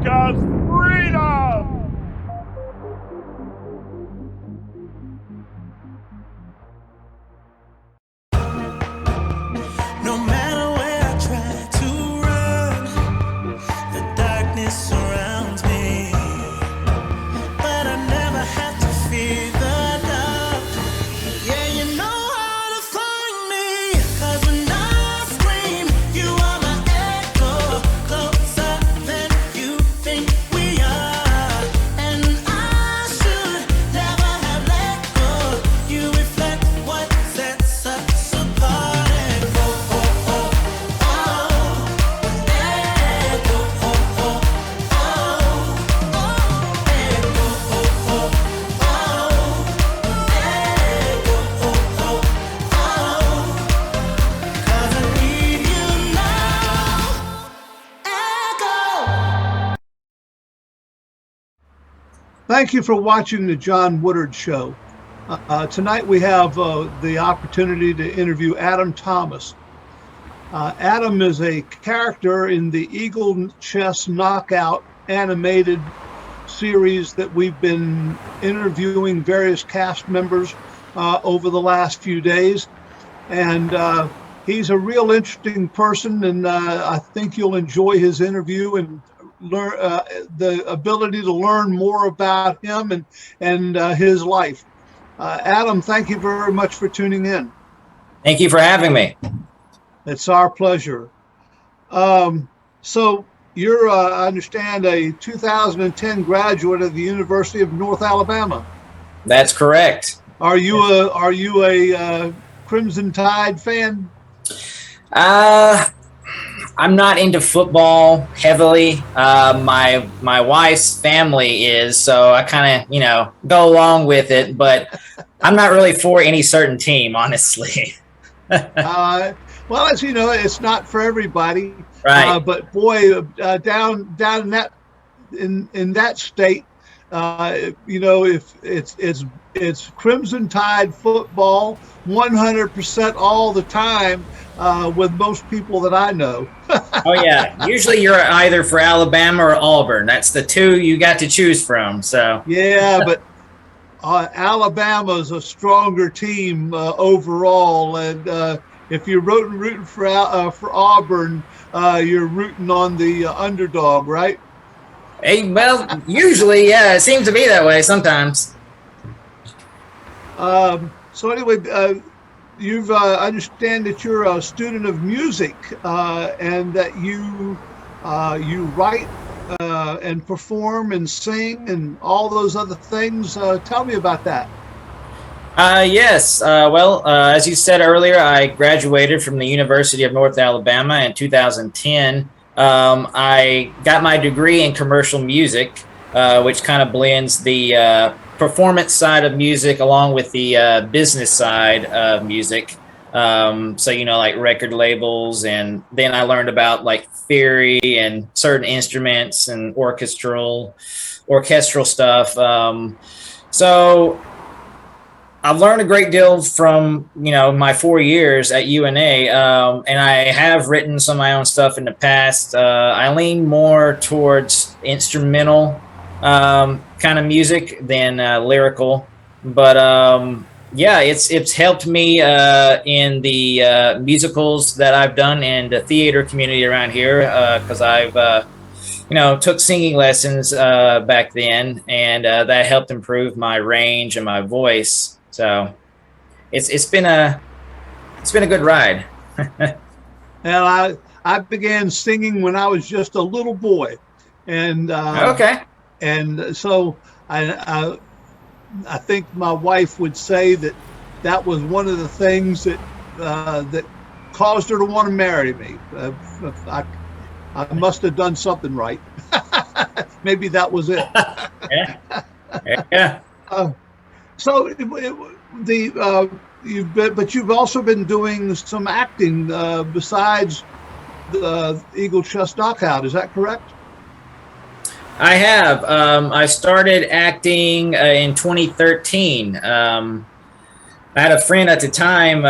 America's freedom! No matter where I try to run, the darkness surrounds me. But I never have to fear the dark. Yeah, you know how to find me. 'Cause when I scream, you are my echo. Closer than you think we are. And I should never have let go. You reflect what sets us apart. Echo, oh, oh, oh. Echo, oh, oh, oh. Echo, oh, oh, oh. 'Cause I need you now. Echo. Thank you for watching the John Woodard Show. Tonight we have the opportunity to interview AdamThomas. Adam is a character in the EagleChessKnockOut animated series that we've been interviewing various cast members over the last few days. And he's a real interesting person, and I think you'll enjoy his interview and learn the ability to learn more about him and his life. Adam, thank you very much for tuning in. Thank you for having me. It's our pleasure. So you're, I understand, a 2010 graduate of the University of North Alabama. That's correct. Are you a Crimson Tide fan? I'm not into football heavily. My wife's family is, so I kind of, go along with it, but I'm not really for any certain team, honestly. Well, as you know, it's not for everybody. Right. But boy, down in that state, if it's Crimson Tide football 100% all the time with most people that I know. Oh yeah, usually you're either for Alabama or Auburn. That's the two you got to choose from. So yeah, but Alabama's a stronger team overall, and if you're rooting for Auburn, you're rooting on the underdog, right? Hey, well, usually, yeah, it seems to be that way sometimes. So anyway, you've understand that you're a student of music and that you write and perform and sing and all those other things. Tell me about that. Yes. Well, as you said earlier, I graduated from the University of North Alabama in 2010. I got my degree in commercial music, which kind of blends the performance side of music along with the business side of music. So, like record labels, and then I learned about like theory and certain instruments and orchestral stuff. So I've learned a great deal from, my 4 years at UNA, and I have written some of my own stuff in the past. I lean more towards instrumental kind of music than lyrical, but yeah, it's helped me in the musicals that I've done in the theater community around here, because I've took singing lessons back then, and that helped improve my range and my voice. So it's been a good ride. And I began singing when I was just a little boy, and okay. And so I think my wife would say that was one of the things that caused her to want to marry me. I must have done something right. Maybe that was it. Yeah. So you've also been doing some acting besides the EagleChessKnockOut. Is that correct? I have. I started acting in 2013. I had a friend at the time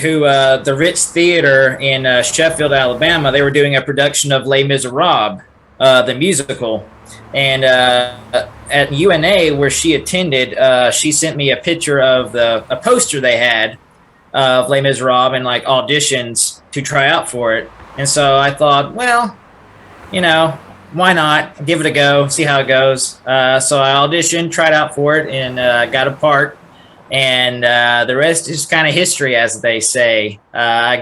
who, the Ritz Theater in Sheffield, Alabama, they were doing a production of Les Miserables. the musical. And at UNA, where she attended, she sent me a picture of a poster they had of Les Miserables and like auditions to try out for it. And so I thought, well, why not give it a go, see how it goes. So I auditioned, tried out for it, and got a part. And the rest is kind of history, as they say. I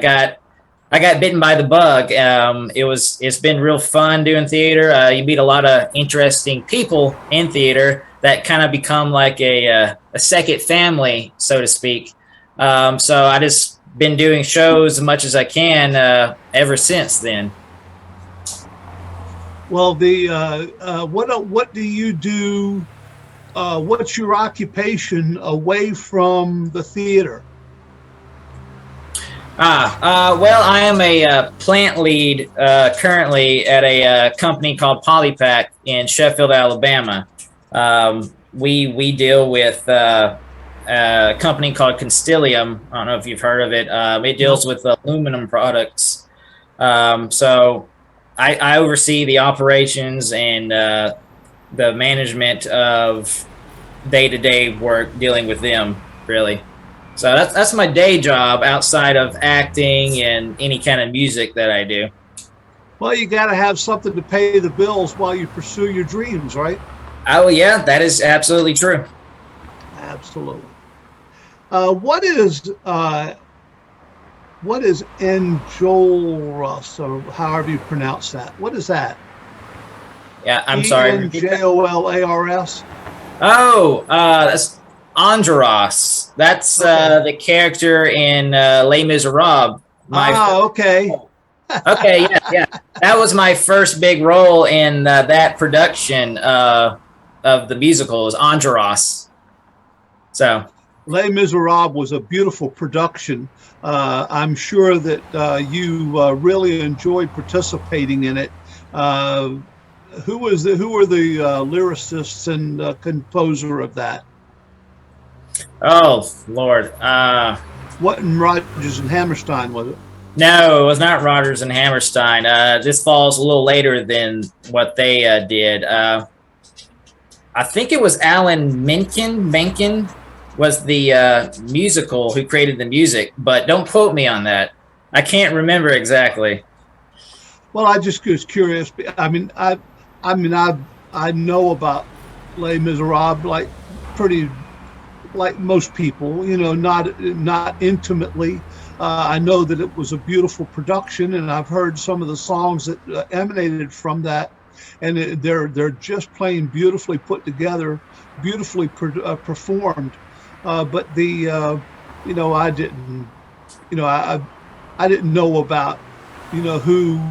got bitten by the bug. It's been real fun doing theater. You meet a lot of interesting people in theater that kind of become like a second family, so to speak. So I just been doing shows as much as I can ever since then. Well, what do you do? What's your occupation away from the theater? Well, I am a plant lead currently at a company called Polypack in Sheffield, Alabama. We deal with a company called Constellium. I don't know if you've heard of it. It deals with aluminum products. So I oversee the operations and the management of day-to-day work dealing with them, really. So that's my day job outside of acting and any kind of music that I do. Well, you got to have something to pay the bills while you pursue your dreams, right? Oh, yeah, that is absolutely true. Absolutely. What is Enjolras, or however you pronounce that? What is that? Yeah, I'm sorry. Enjolars? Oh, that's Enjolras. That's the character in Les Miserables. Okay. Okay, yeah. That was my first big role in that production of the musical, is Enjolras. So Les Miserables was a beautiful production. I'm sure that you really enjoyed participating in it. Who were the lyricists and composer of that? Oh, Lord. Wasn't Rodgers and Hammerstein, was it? No, it was not Rodgers and Hammerstein. This falls a little later than what they did. I think it was Alan Menken was the musical who created the music, but don't quote me on that. I can't remember exactly. Well, I just was curious. I know about Les Miserables like most people, not intimately. I know that it was a beautiful production, and I've heard some of the songs that emanated from that, and they're just plain beautifully put together, beautifully performed. But I didn't know about, who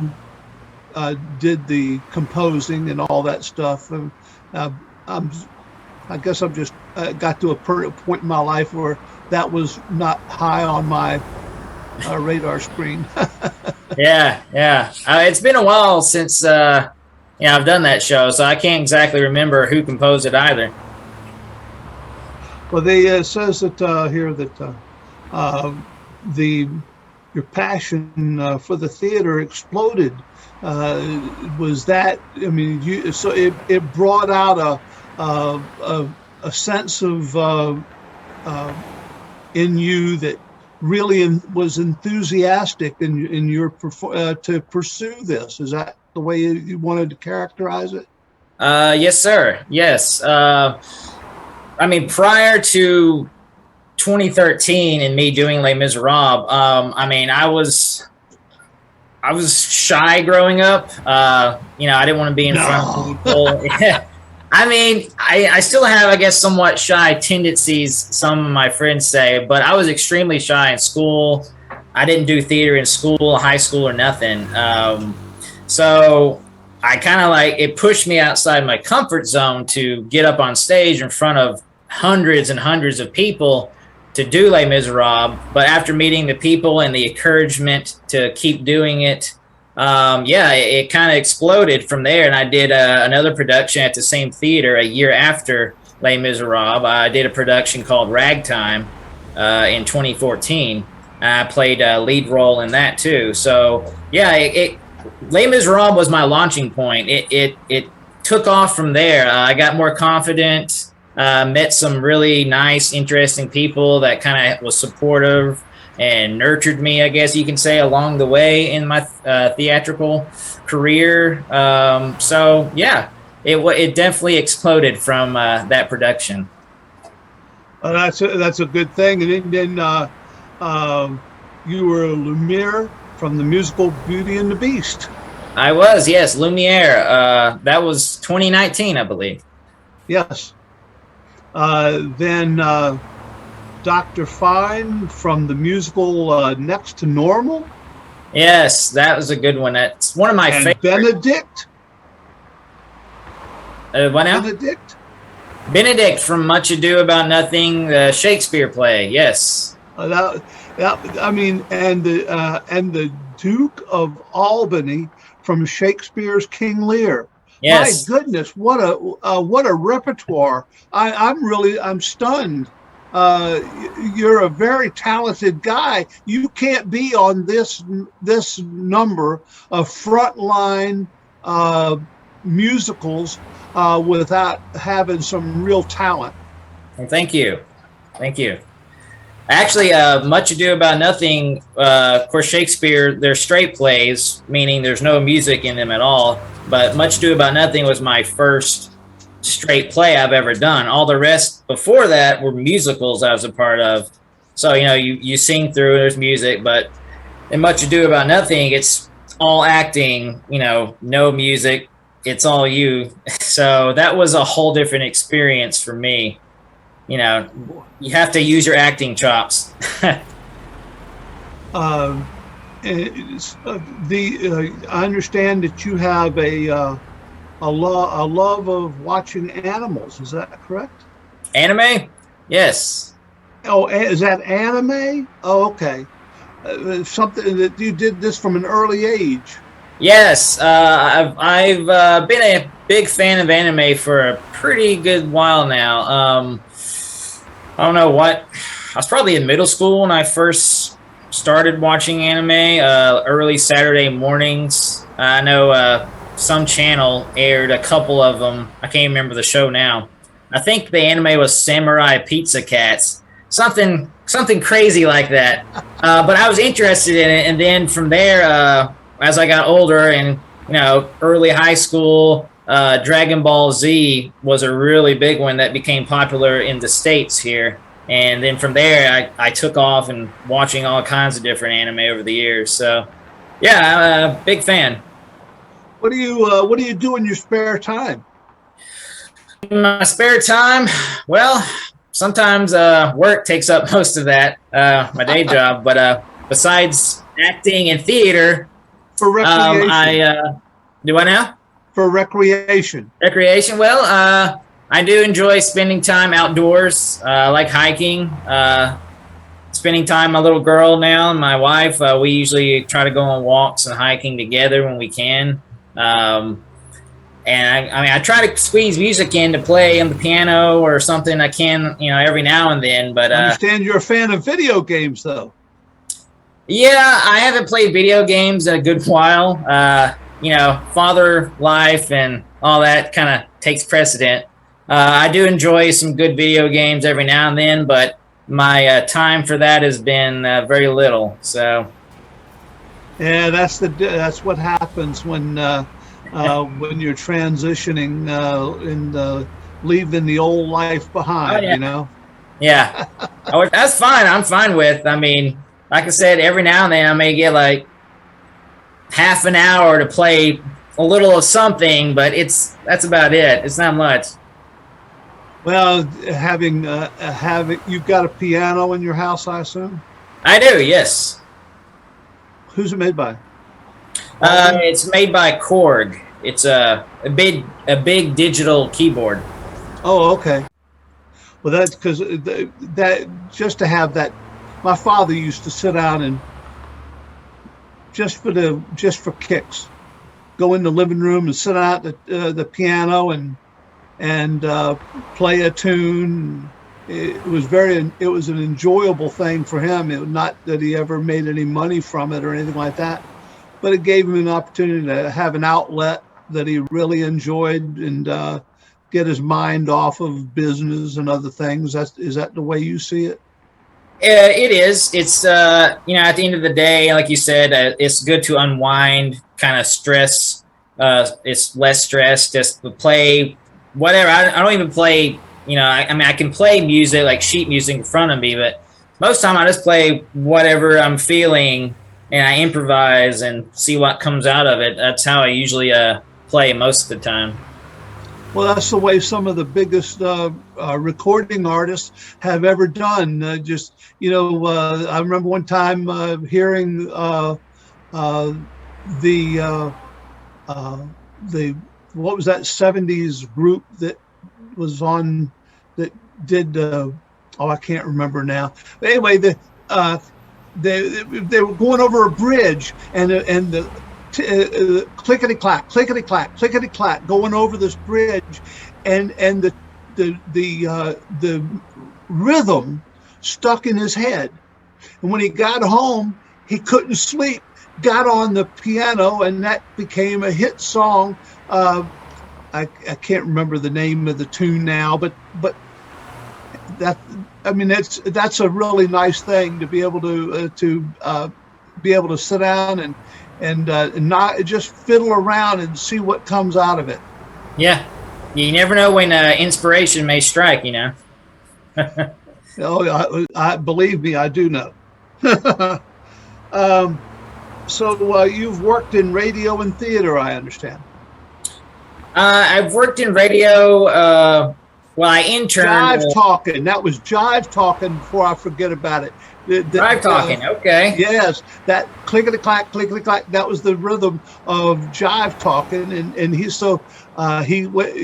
did the composing and all that stuff. And I guess I've just got to a point in my life where that was not high on my radar screen. Yeah. It's been a while since I've done that show, so I can't exactly remember who composed it either. Well, they says that here that your passion for the theater exploded. Was that? I mean, so it brought out a sense of in you that really was enthusiastic in your to pursue this. Is that the way you wanted to characterize it? Yes, sir. Yes. I mean, prior to 2013 and me doing Les Miserables, I was shy growing up. I didn't want to be in front of people. I still have, I guess, somewhat shy tendencies, some of my friends say, but I was extremely shy in school. I didn't do theater in school, high school, or nothing. So I kind of it pushed me outside my comfort zone to get up on stage in front of hundreds and hundreds of people to do Les Miserables. But after meeting the people and the encouragement to keep doing it, it kind of exploded from there. And I did another production at the same theater a year after Les Miserables. I did a production called Ragtime in 2014. I played a lead role in that too. So Les Miserables was my launching point. It took off from there. I got more confident, met some really nice, interesting people that kind of was supportive and nurtured me, I guess you can say, along the way in my theatrical career. So yeah, it definitely exploded from that production. That's a good thing. And then you were Lumiere from the musical Beauty and the Beast. I was, yes, Lumiere. That was 2019, I believe. Yes. Then Dr. Fine from the musical Next to Normal. Yes, that was a good one. That's one of my favorites. Benedict. What now? Benedict from Much Ado About Nothing, the Shakespeare play. Yes. I mean, and the Duke of Albany from Shakespeare's King Lear. Yes. My goodness, what a repertoire! I'm stunned. You're a very talented guy. You can't be on this number of frontline musicals without having some real talent. Well, thank you. Actually, Much Ado About Nothing, of course, Shakespeare, they're straight plays, meaning there's no music in them at all. But Much Ado About Nothing was my first straight play I've ever done. All the rest before that were musicals I was a part of. So, you sing through, there's music, but in Much Ado About Nothing, it's all acting, no music. It's all you. So that was a whole different experience for me. You have to use your acting chops. I understand that you have a love of watching animals. Is that correct? Anime? Yes. Oh, is that anime? Oh, okay. Something that you did this from an early age. Yes, I've been a big fan of anime for a pretty good while now. I don't know what. I was probably in middle school when I first started watching anime, early Saturday mornings. I know some channel aired a couple of them. I can't remember the show now. I think the anime was Samurai Pizza Cats. Something crazy like that. But I was interested in it, and then from there, as I got older and, early high school, Dragon Ball Z was a really big one that became popular in the States here. And then from there, I took off and watching all kinds of different anime over the years. So, yeah, I'm a big fan. What do you do in your spare time? In my spare time, well, sometimes work takes up most of that, my day job. But besides acting and theater, for recreation, do I now? For recreation. Recreation. Well, I do enjoy spending time outdoors. I like hiking. Spending time with my little girl now and my wife. We usually try to go on walks and hiking together when we can. And I try to squeeze music in to play on the piano or something I can, every now and then. But I understand you're a fan of video games, though. Yeah, I haven't played video games in a good while. Father life and all that kind of takes precedent. I do enjoy some good video games every now and then, but my time for that has been very little. So, yeah, that's what happens when you're transitioning and leaving the old life behind. Oh, yeah. Yeah, that's fine. I'm fine with. I mean, like I said, every now and then I may get like half an hour to play a little of something, but that's about it. It's not much. Well, having you've got a piano in your house, I assume. I do, yes. Who's it made by? It's made by Korg. It's a big digital keyboard. Oh, okay. Well, that's because that just to have that. My father used to sit down and just for kicks, go in the living room and sit out at the piano and play a tune. It was an enjoyable thing for him. It was not that he ever made any money from it or anything like that, but it gave him an opportunity to have an outlet that he really enjoyed and get his mind off of business and other things. Is that the way you see it? It is. It's at the end of the day, like you said, it's good to unwind, kind of stress. It's less stress. Just to play whatever. I don't even play. I mean, I can play music like sheet music in front of me, but most of the time I just play whatever I'm feeling and I improvise and see what comes out of it. That's how I usually play most of the time. Well, that's the way some of the biggest recording artists have ever done. I remember one time hearing the what was that 70s group that was on that did I can't remember now. But anyway, they were going over a bridge and the clickety clack, clickety clack, clickety clack, going over this bridge, and the rhythm stuck in his head. And when he got home, he couldn't sleep. Got on the piano, and that became a hit song. I can't remember the name of the tune now, but that's a really nice thing to be able to sit down and not just fiddle around and see what comes out of it. Yeah, you never know when inspiration may strike. I believe me, I do know. So you've worked in radio and theater, I understand. I've worked in radio. Well, I interned. Jive Talking. That was Jive Talking before I forget about it. Jive Talking, okay. Yes, that clickety-clack, clickety-clack, that was the rhythm of Jive Talking. And he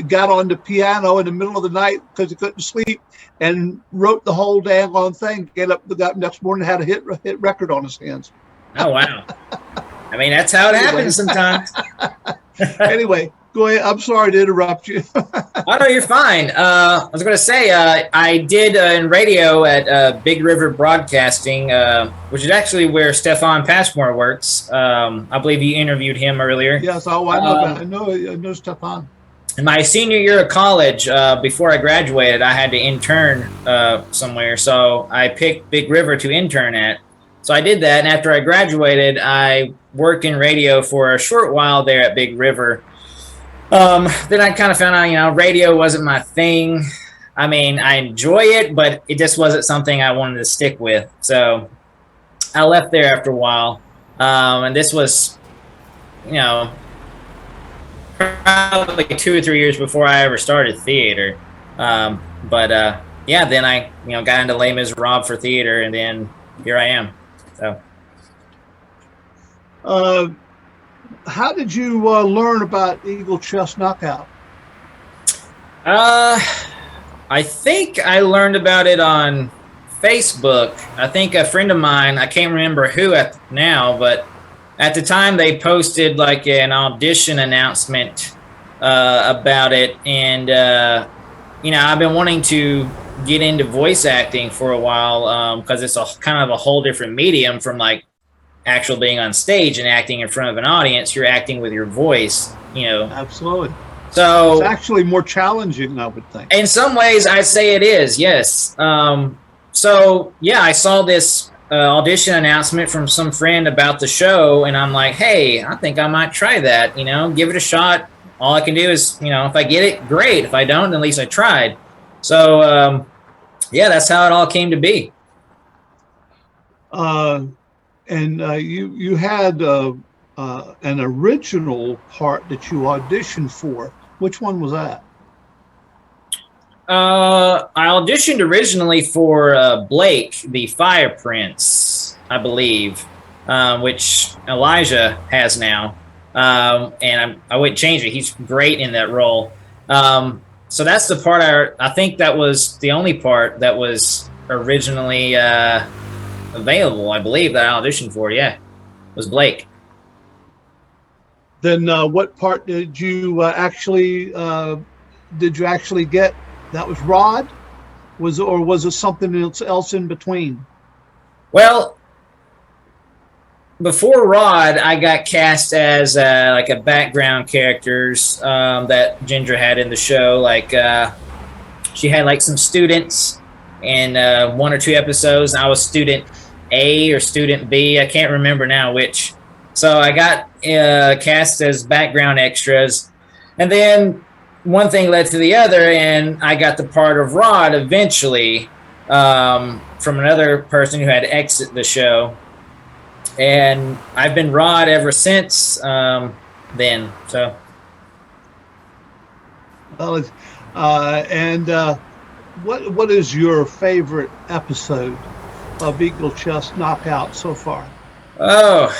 got on the piano in the middle of the night because he couldn't sleep and wrote the whole dang on thing. Got next morning, had a hit record on his hands. Oh, wow. I mean, that's how it happens sometimes. Anyway. Go ahead. I'm sorry to interrupt you. Oh, no, you're fine. I was going to say I did in radio at Big River Broadcasting, which is actually where Stefan Passmore works. I believe you interviewed him earlier. Yes, I know Stefan. In my senior year of college, before I graduated, I had to intern somewhere. So I picked Big River to intern at. So I did that. And after I graduated, I worked in radio for a short while there at Big River. Then I kind of found out, radio wasn't my thing. I mean, I enjoy it, but it just wasn't something I wanted to stick with. So I left there after a while. And this was, probably 2 or 3 years before I ever started theater. Then I, got into Les Miserables for theater, and then here I am. So. How did you learn about Eagle Chess Knockout? I think I learned about it on Facebook. I think a friend of mine, I can't remember who now, but at the time they posted like an audition announcement about it. And, I've been wanting to get into voice acting for a while because it's a kind of a whole different medium from like actual being on stage and acting in front of an audience. You're acting with your voice, Absolutely. So it's actually more challenging, I would think. In some ways, I'd say it is, yes. I saw this audition announcement from some friend about the show, and I'm like, hey, I think I might try that, give it a shot. All I can do is, if I get it, great. If I don't, then at least I tried. So, that's how it all came to be. And you had an original part that you auditioned for. Which one was that? I auditioned originally for Blake, the Fire Prince, I believe, which Elijah has now. And I wouldn't change it. He's great in that role. So that's the part I think that was the only part that was originally available, I believe, that I auditioned for, was Blake. Then what part did you actually get? That was Rod? Was it something else in between? Well, before Rod, I got cast as like a background characters that Ginger had in the show. Like she had like some students in 1 or 2 episodes. And I was student A or student B. I can't remember now which. So I got cast as background extras. And then one thing led to the other, and I got the part of Rod eventually from another person who had to exit the show. And I've been Rod ever since then. So, well, what is your favorite episode of Eagle Chess Knockout so far? Oh,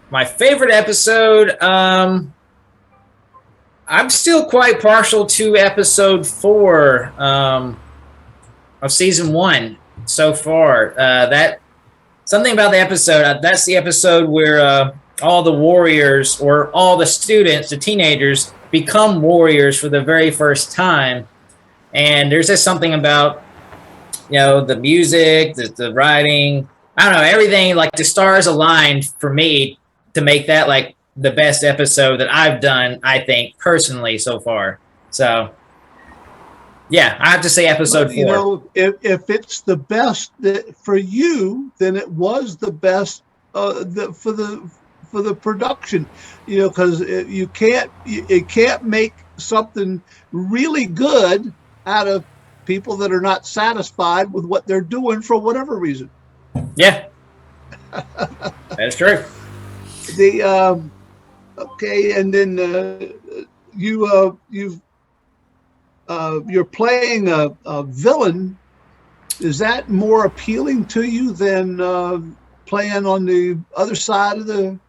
my favorite episode. I'm still quite partial to episode 4 of season 1 so far. That something about the episode. That's the episode where all the warriors, or all the students, the teenagers, become warriors for the very first time. And there's just something about, the music, the writing. I don't know, everything, like the stars aligned for me to make that like the best episode that I've done, I think, personally so far. So, yeah, I have to say episode 4. If it's the best for you, then it was the best for the production. Because it can't make something really good out of people that are not satisfied with what they're doing for whatever reason. Yeah, that's true. Okay, and then you're playing a villain. Is that more appealing to you than playing on the other side of the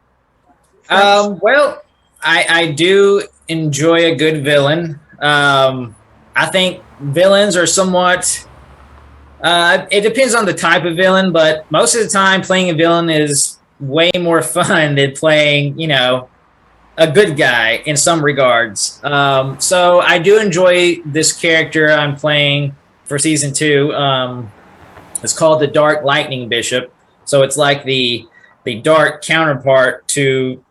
fence? Well, I do enjoy a good villain. I think villains are somewhat it depends on the type of villain, but most of the time playing a villain is way more fun than playing, a good guy in some regards. So I do enjoy this character I'm playing for season 2. It's called the Dark Lightning Bishop. So it's like the dark counterpart to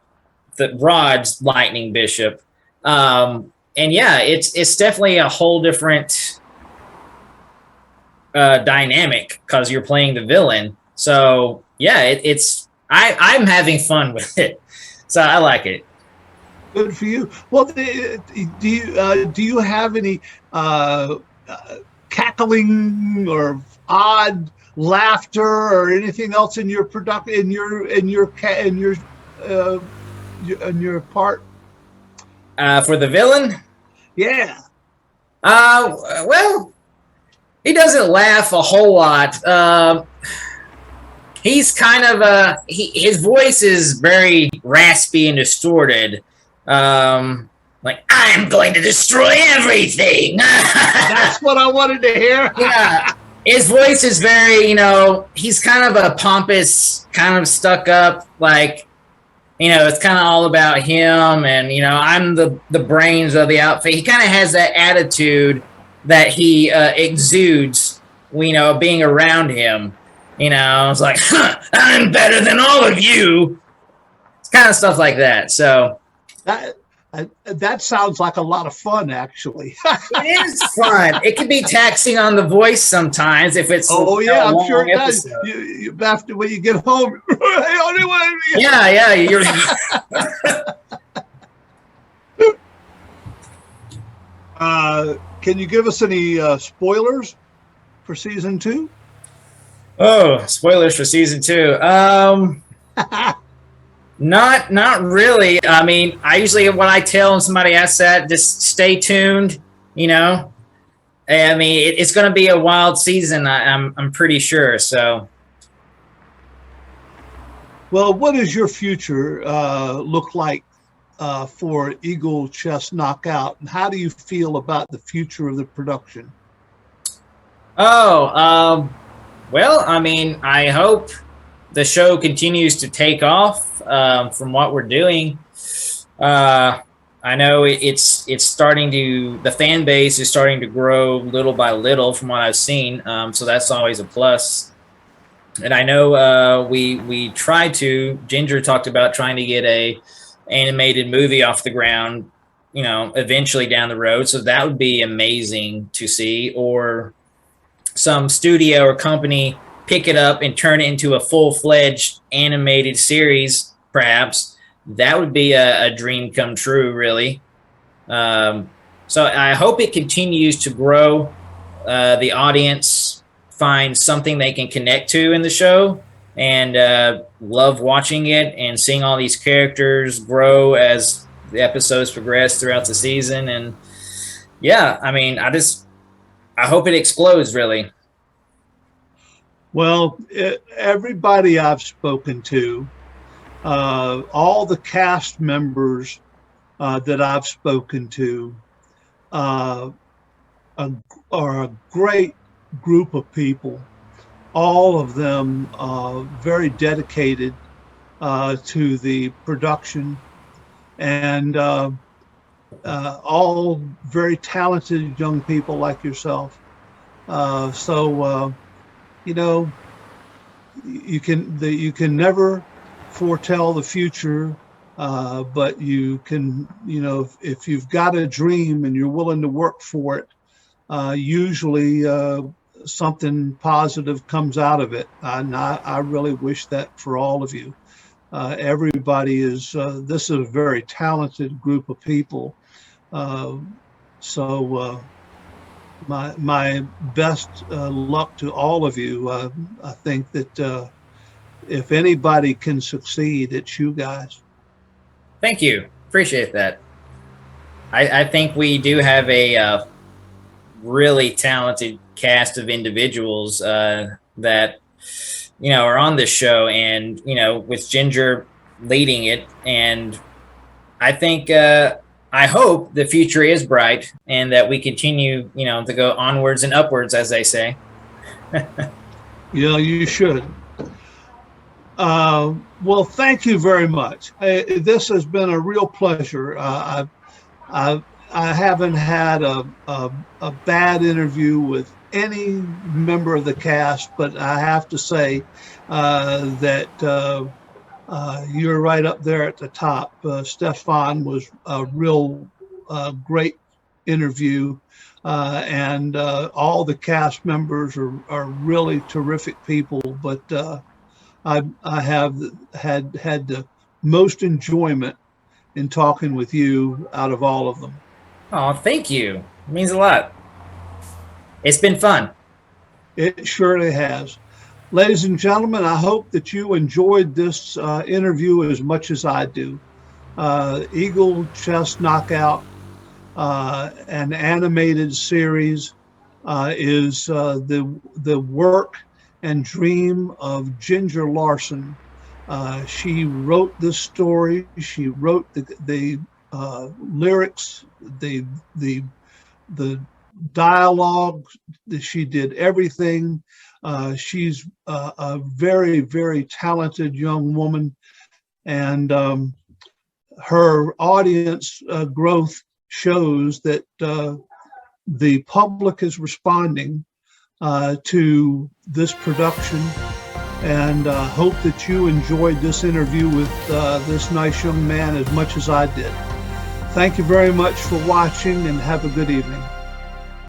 the Rod's Lightning Bishop. And yeah, it's definitely a whole different dynamic because you're playing the villain. So yeah, I'm having fun with it. So I like it. Good for you. Well, do you have any cackling or odd laughter or anything else in your production in your part? For the villain? Yeah. Well, he doesn't laugh a whole lot. He's kind of his voice is very raspy and distorted. Like, I'm going to destroy everything. That's what I wanted to hear. Yeah. His voice is very, he's kind of a pompous, kind of stuck up, like, it's kind of all about him, and, I'm the brains of the outfit. He kind of has that attitude that he exudes, being around him. It's like, I'm better than all of you. It's kind of stuff like that. So that sounds like a lot of fun, actually. it is fun. It can be taxing on the voice sometimes if it's I'm sure it does. You after when you get home. Yeah. You're can you give us any spoilers for season 2? Oh, spoilers for season 2. Not really. I mean, I usually, when I tell somebody asks that, just stay tuned, I mean, it's going to be a wild season, I'm pretty sure. So, well, what does your future look like for Eagle Chess Knockout, and how do you feel about the future of the production? Well, I mean, I hope the show continues to take off from what we're doing. I know it's starting to, the fan base is starting to grow little by little from what I've seen. So that's always a plus. And I know we tried to. Ginger talked about trying to get a animated movie off the ground, eventually down the road. So that would be amazing to see, or some studio or company pick it up and turn it into a full-fledged animated series, perhaps. That would be a dream come true, really. So I hope it continues to grow. The audience finds something they can connect to in the show, and love watching it and seeing all these characters grow as the episodes progress throughout the season. And yeah, I mean, I hope it explodes, really. Well, everybody I've spoken to, all the cast members that I've spoken to, are a great group of people. All of them very dedicated to the production, and all very talented young people like yourself. So you can never foretell the future, but you can, if you've got a dream and you're willing to work for it, usually something positive comes out of it. And I really wish that for all of you. Everybody is, this is a very talented group of people. So my best luck to all of you. I think that if anybody can succeed, it's you guys. Thank you. Appreciate that. I think we do have a really talented cast of individuals that are on this show, and with Ginger leading it. And I think I hope the future is bright, and that we continue to go onwards and upwards, as they say. Yeah, you should. Well, thank you very much. This has been a real pleasure. I haven't had a bad interview with any member of the cast, but I have to say that you're right up there at the top. Stefan was a real great interview, and all the cast members are really terrific people. But I have had the most enjoyment in talking with you out of all of them. Oh, thank you. It means a lot. It's been fun. It surely has. Ladies and gentlemen, I hope that you enjoyed this interview as much as I do. Eagle Chess Knockout, an animated series, is the work and dream of Ginger Larson. She wrote this story. She wrote the lyrics, the dialogue. She did everything. She's a very, very talented young woman, and her audience growth shows that the public is responding to this production, and hope that you enjoyed this interview with this nice young man as much as I did. Thank you very much for watching, and have a good evening.